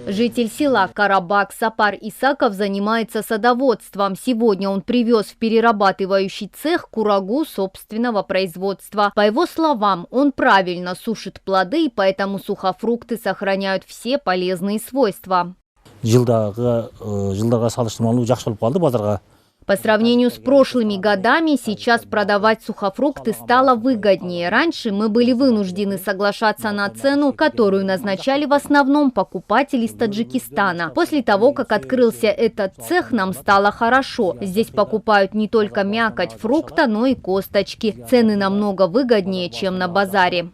Житель села Карабак Сапар Исаков занимается садоводством. Сегодня он привез в перерабатывающий цех курагу собственного производства. По его словам, он правильно сушит плоды, и поэтому сухофрукты сохраняют все полезные свойства. По сравнению с прошлыми годами, сейчас продавать сухофрукты стало выгоднее. Раньше мы были вынуждены соглашаться на цену, которую назначали в основном покупатели из Таджикистана. После того, как открылся этот цех, нам стало хорошо. Здесь покупают не только мякоть фрукта, но и косточки. Цены намного выгоднее, чем на базаре.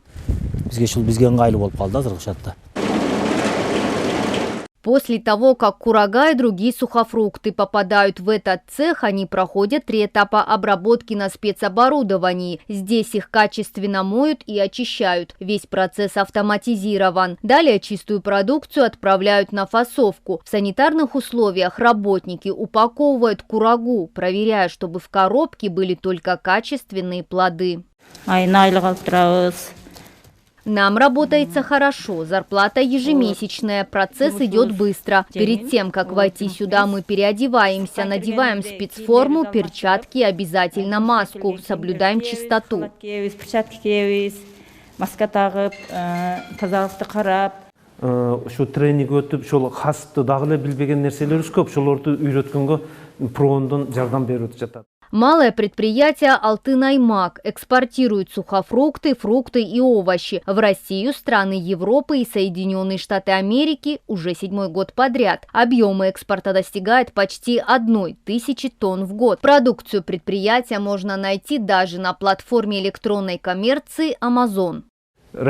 После того, как курага и другие сухофрукты попадают в этот цех, они проходят 3 этапа обработки на спецоборудовании. Здесь их качественно моют и очищают. Весь процесс автоматизирован. Далее чистую продукцию отправляют на фасовку. В санитарных условиях работники упаковывают курагу, проверяя, чтобы в коробке были только качественные плоды. Нам работается хорошо, зарплата ежемесячная, процесс идет быстро. Перед тем, как войти сюда, мы переодеваемся, надеваем спецформу, перчатки, обязательно маску, соблюдаем чистоту. Şu trening ötüp, şol hasıpты dağıla bilbegen nerseleriz köp, şolordu үйрөткөнгө прондон жардам берип жатат. Малое предприятие «Алтын-Аймак» экспортирует сухофрукты, фрукты и овощи в Россию, страны Европы и Соединенные Штаты Америки уже 7-й год подряд. Объемы экспорта достигают почти 1000 тонн в год. Продукцию предприятия можно найти даже на платформе электронной коммерции Amazon. Мы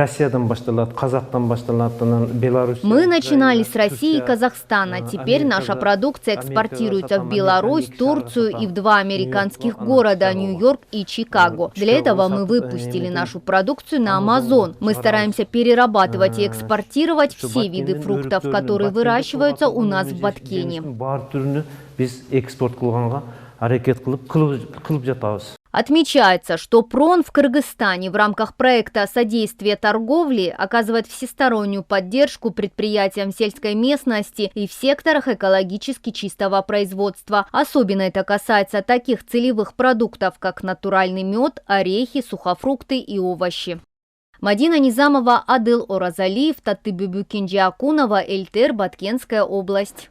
начинали с России и Казахстана. Теперь наша продукция экспортируется в Беларусь, Турцию и в 2 американских города – Нью-Йорк и Чикаго. Для этого мы выпустили нашу продукцию на Amazon. Мы стараемся перерабатывать и экспортировать все виды фруктов, которые выращиваются у нас в Баткене. Отмечается, что ПРОН в Кыргызстане в рамках проекта содействия торговли оказывает всестороннюю поддержку предприятиям сельской местности и в секторах экологически чистого производства. Особенно это касается таких целевых продуктов, как натуральный мед, орехи, сухофрукты и овощи. Мадина Низамова, Адыл Оразалиев, Татыбүбү Кенжеакунова, Эльтер, Баткенская область.